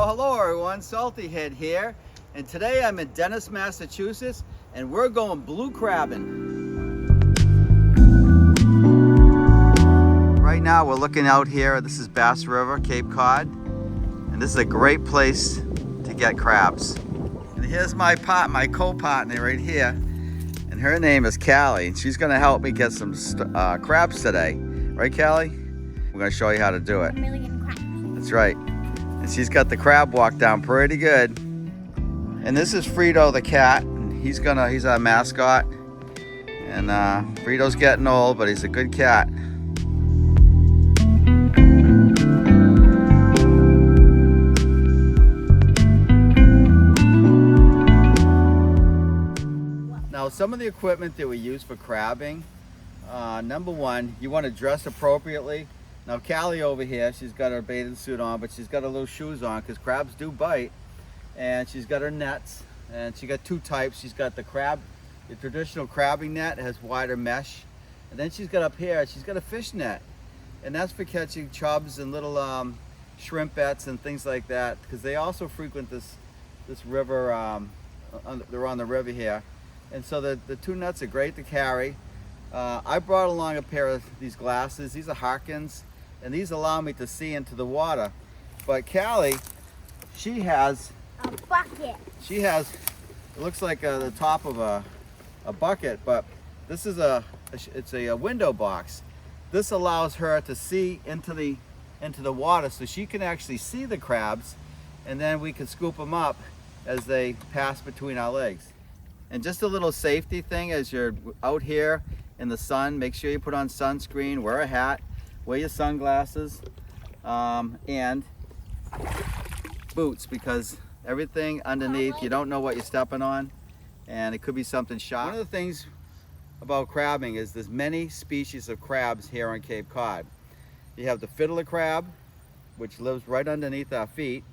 Well, hello everyone, Saltyhead here, and today I'm in Dennis, Massachusetts, and we're going blue crabbing. Right now we're looking out here. This is Bass River, Cape Cod, and this is a great place to get crabs. And here's my co-partner right here, and her name is Callie, and she's gonna help me get some crabs today. Right, Callie? We're gonna show you how to do it. I'm really getting crabs. That's right. And she's got the crab walk down pretty good. And this is Frito the cat. He's our mascot. And Frito's getting old, but he's a good cat. Now, some of the equipment that we use for crabbing, number one, you want to dress appropriately. Now Callie over here, she's got her bathing suit on, but she's got her little shoes on because crabs do bite. And she's got her nets, and she got two types. She's got the traditional crabbing net, it has wider mesh. And then she's got up here, she's got a fish net. And that's for catching chubs and little shrimpettes and things like that, because they also frequent this river, they're on the river here. And so the two nets are great to carry. I brought along a pair of these glasses. These are Harkins, and these allow me to see into the water. But Callie, she has a bucket. She has, it looks like the top of a bucket, but this is it's a window box. This allows her to see into the water, so she can actually see the crabs, and then we can scoop them up as they pass between our legs. And just a little safety thing as you're out here in the sun, make sure you put on sunscreen, wear a hat, wear your sunglasses, and boots, because everything underneath, you don't know what you're stepping on, and it could be something sharp. One of the things about crabbing is there's many species of crabs here on Cape Cod. You have the Fiddler Crab, which lives right underneath our feet.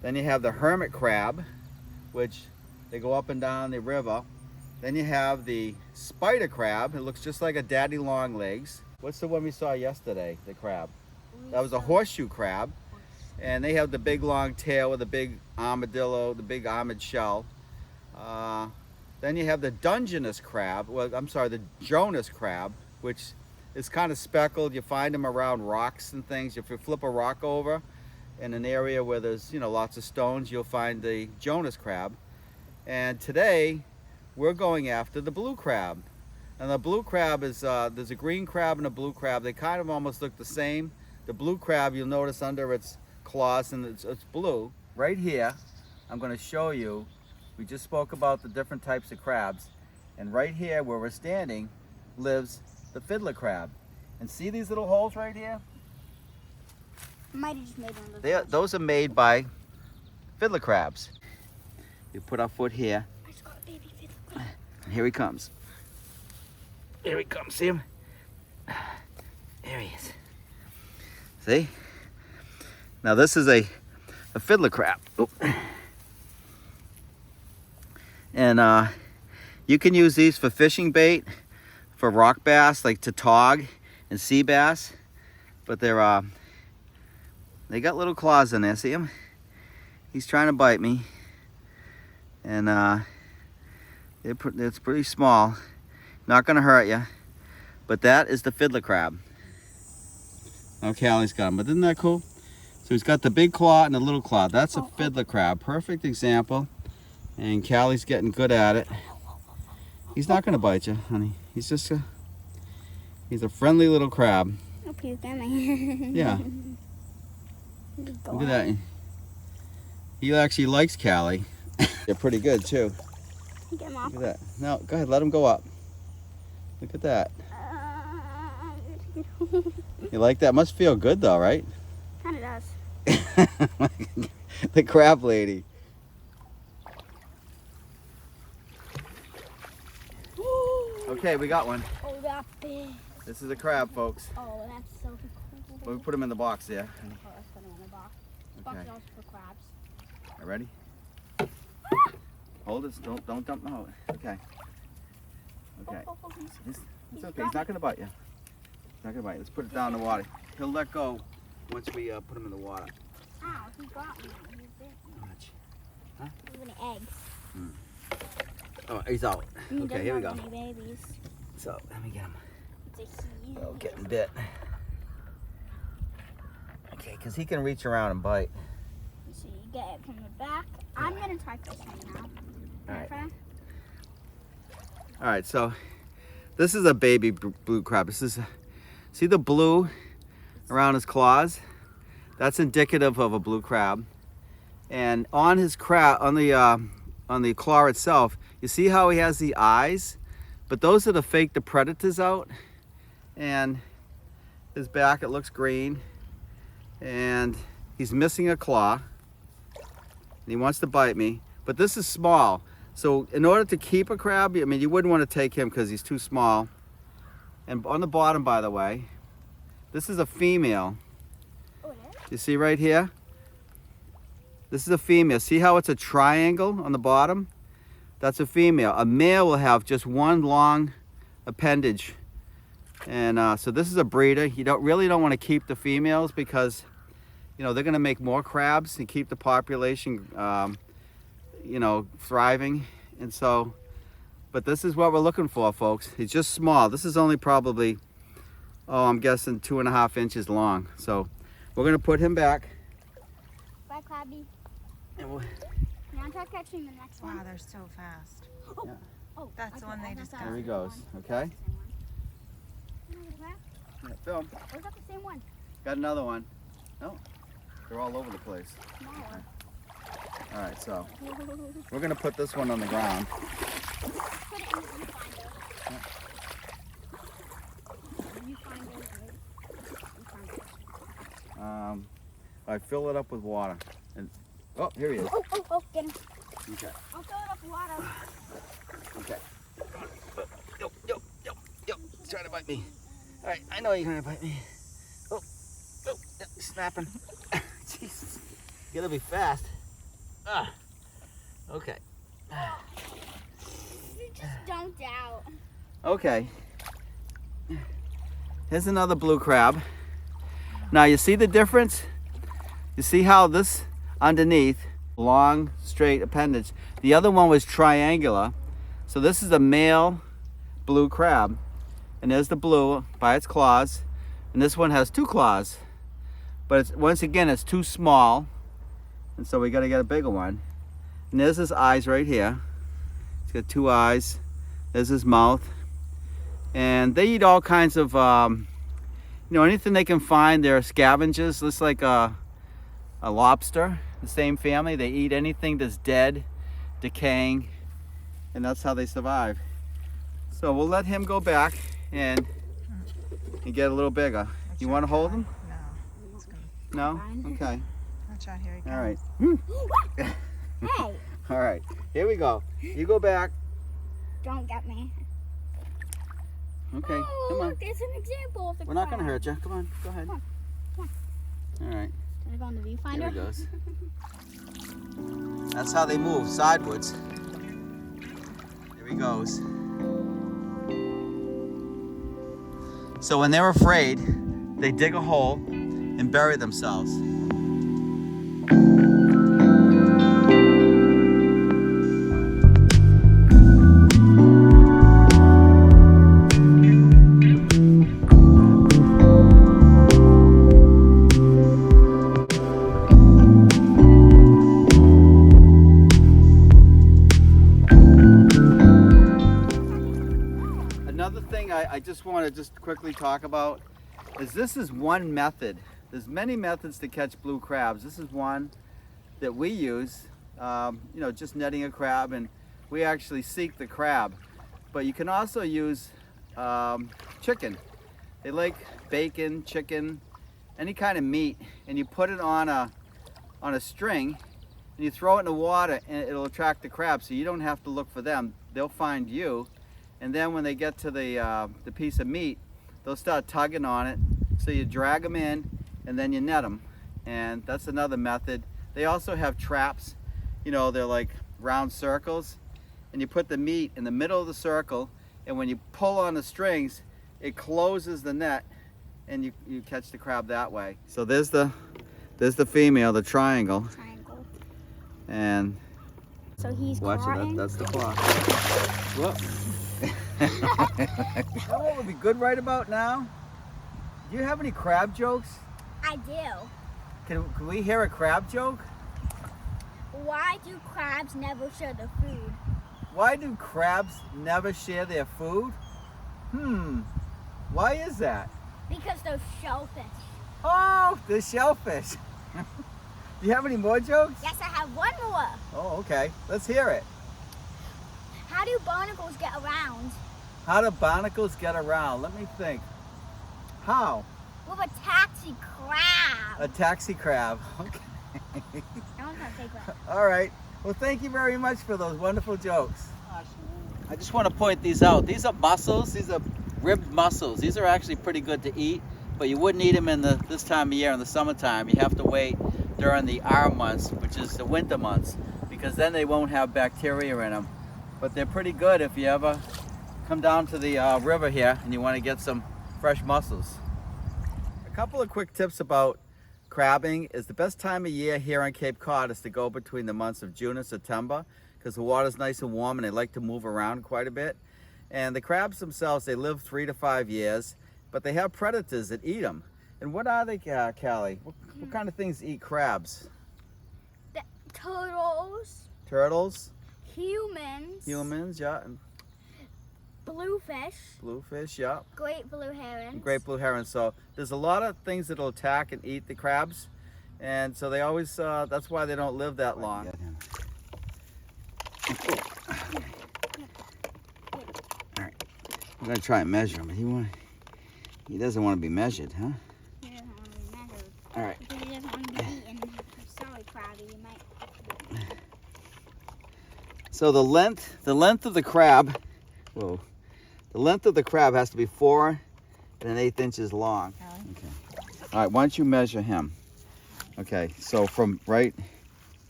Then you have the hermit crab, which they go up and down the river. Then you have the spider crab. It looks just like a daddy long legs. What's the one we saw yesterday, the crab? That was a horseshoe crab. And they have the big long tail with the big armadillo, the big armored shell. Then you have the Dungeness crab, the Jonas crab, which is kind of speckled. You find them around rocks and things. If you flip a rock over in an area where there's lots of stones, you'll find the Jonas crab. And today we're going after the blue crab. And the blue crab is, there's a green crab and a blue crab. They kind of almost look the same. The blue crab, you'll notice under its claws, and it's blue. Right here, I'm going to show you, we just spoke about the different types of crabs. And right here where we're standing lives the fiddler crab. And see these little holes right here? Might have just made one of those. Those are made by fiddler crabs. You put our foot here. I just got a baby fiddler crab. And here he comes. Here he comes, see him? There he is. See? Now this is a fiddler crab. Oh. And you can use these for fishing bait, for rock bass, like tautog and sea bass. But they got little claws in there, see him? He's trying to bite me. And it's pretty small, not gonna hurt you. But that is the fiddler crab. Now Callie's got him, but isn't that cool? So he's got the big claw and the little claw. That's a fiddler crab, perfect example. And Callie's getting good at it. He's not gonna bite you, honey. He's just he's a friendly little crab. Oh, please get me. Yeah. Look at that. He actually likes Callie. They're pretty good too. Get him off. Look at that. No, go ahead, let him go up. Look at that. You like that? Must feel good though, right? Kind of does. The crab lady. Okay, we got one. Oh, that's big. This is a crab, folks. Oh, that's so cool. Well, we put him in the box there. Oh, let's put him in the box. This box is also for crabs. All right, ready? Hold it. Don't dump him out. Okay. Okay. It's okay. He's not gonna bite you. He's not gonna bite you. Let's put it down in the water. He'll let go once we put him in the water. Ow, he got me. He bit me. Huh? Even eggs. Oh, he's out. And he Okay, doesn't here we have go. any babies. So let me get him. It's a he. Oh, getting bit. Okay, because he can reach around and bite. So you get it from the back. I'm gonna try fishing now. All right. Okay? All right, so this is a baby blue crab. This is, see the blue around his claws? That's indicative of a blue crab. And on his crab, on the claw itself, you see how he has the eyes? But those are to fake the predators out. And his back, it looks green. And he's missing a claw. And he wants to bite me. But this is small. So in order to keep a crab, I mean, you wouldn't want to take him because he's too small. And on the bottom, by the way, this is a female. Oh, it is? You see right here? This is a female. See how it's a triangle on the bottom? That's a female. A male will have just one long appendage. And so this is a breeder. You really don't want to keep the females because, you know, they're going to make more crabs and keep the population, you know, thriving. And so, but this is what we're looking for, folks. It's just small. This is only probably, oh, I'm guessing 2.5 inches long. So we're going to put him back. Bye, Crabby. And we'll, Now try catching the next Wow, one. they're so fast. yeah. Oh, That's the one they just got. There he goes. Okay. Yeah, film. Oh, is that the same one? Got another one. No, they're all over the place. Smaller. All right, so we're going to put this one on the ground. Put it in the viewfinder. Viewfinder, right? Viewfinder. I fill it up with water. And oh, here he is. Oh, get him. Okay. I'll fill it up with water. Okay. Yo, he's trying to bite me. All right, I know you're gonna bite me. Oh, yeah, he's snapping. Jesus, you gotta be fast. Okay. You just dumped out. Okay. Here's another blue crab. Now you see the difference? You see how this underneath, long, straight appendage. The other one was triangular. So this is a male blue crab. And there's the blue by its claws. And this one has 2 claws. But it's, once again, it's too small. And so we gotta get a bigger one. And there's his eyes right here. He's got 2 eyes. There's his mouth. And they eat all kinds of, you know, anything they can find. They're scavengers, just like a lobster, the same family. They eat anything that's dead, decaying, and that's how they survive. So we'll let him go back and get a little bigger. You want to hold him? No. It's gonna... No? Fine. Okay. Watch out, here he comes. All right. Hey, All right. Here we go. You go back. don't get me. Okay. Oh, Come on. look, there's an example of the We're not going to crab. hurt you. Come on. Go ahead. Come on. All right. Can I go on the There viewfinder? he goes. That's how they move, sideways. There he goes. So when they're afraid, they dig a hole and bury themselves. Another thing I just want to quickly talk about is this is one method. There's many methods to catch blue crabs. This is one that we use, you know, just netting a crab, and we actually seek the crab. But you can also use chicken. They like bacon, chicken, any kind of meat, and you put it on a string and you throw it in the water and it'll attract the crabs, so you don't have to look for them. They'll find you. And then when they get to the piece of meat, they'll start tugging on it. So you drag them in and then you net them. And that's another method. They also have traps. You know, they're like round circles. And you put the meat in the middle of the circle. And when you pull on the strings, it closes the net and you catch the crab that way. So there's the There's the female, the triangle. Triangle. And So he's watch crying. it, that's the clock. Whoop. You know what would be good right about now? Do you have any crab jokes? I do. Can we hear a crab joke? Why do crabs never share the food? Why do crabs never share their food? Why is that? Because they're shellfish. Oh, the shellfish. Do you have any more jokes? Yes, I have one more. Oh, okay. Let's hear it. How do barnacles get around? How do barnacles get around? Let me think. How? With a taxi crab. A taxi crab. Okay. I want to take that. All right. Well, thank you very much for those wonderful jokes. I just want to point these out. These are mussels. These are ribbed mussels. These are actually pretty good to eat, but you wouldn't eat them in this time of year in the summertime. You have to wait during the R months, which is the winter months, because then they won't have bacteria in them. But they're pretty good if you ever come down to the river here and you want to get some fresh mussels. A couple of quick tips about crabbing is the best time of year here on Cape Cod is to go between the months of June and September, because the water's nice and warm and they like to move around quite a bit. And the crabs themselves, they live 3 to 5 years, but they have predators that eat them. And what are they, Callie? What kind of things eat crabs? The turtles. Turtles? Humans. Humans, yeah. And Bluefish. bluefish, yeah. Great blue herons. And great blue herons. So there's a lot of things that'll attack and eat the crabs. And so they always, that's why they don't live that long. Alright, I'm gonna try and measure him. He doesn't want to be measured, huh? He doesn't want to be measured. Alright. Because he doesn't want to be eaten. Sorry, crabby, you might. So the length of the crab, whoa, the length of the crab has to be 4 1/8 inches long. Okay. All right, why don't you measure him? Okay, so from right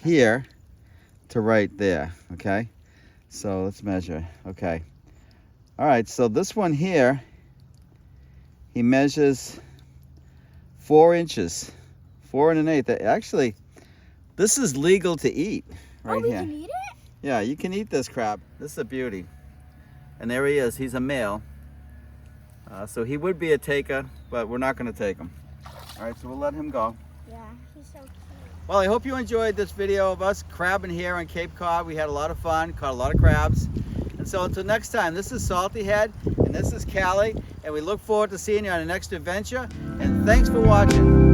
here to right there, okay? So let's measure, okay. All right, so this one here, he measures 4 inches, 4 1/8. Actually, this is legal to eat right we here. can eat it? Yeah, you can eat this crab. This is a beauty. And there he is. He's a male. So he would be a taker, but we're not going to take him. All right, so we'll let him go. Yeah, he's so cute. Well, I hope you enjoyed this video of us crabbing here on Cape Cod. We had a lot of fun, caught a lot of crabs. And so until next time, this is Saltyhead, and this is Callie, and we look forward to seeing you on the next adventure. And thanks for watching.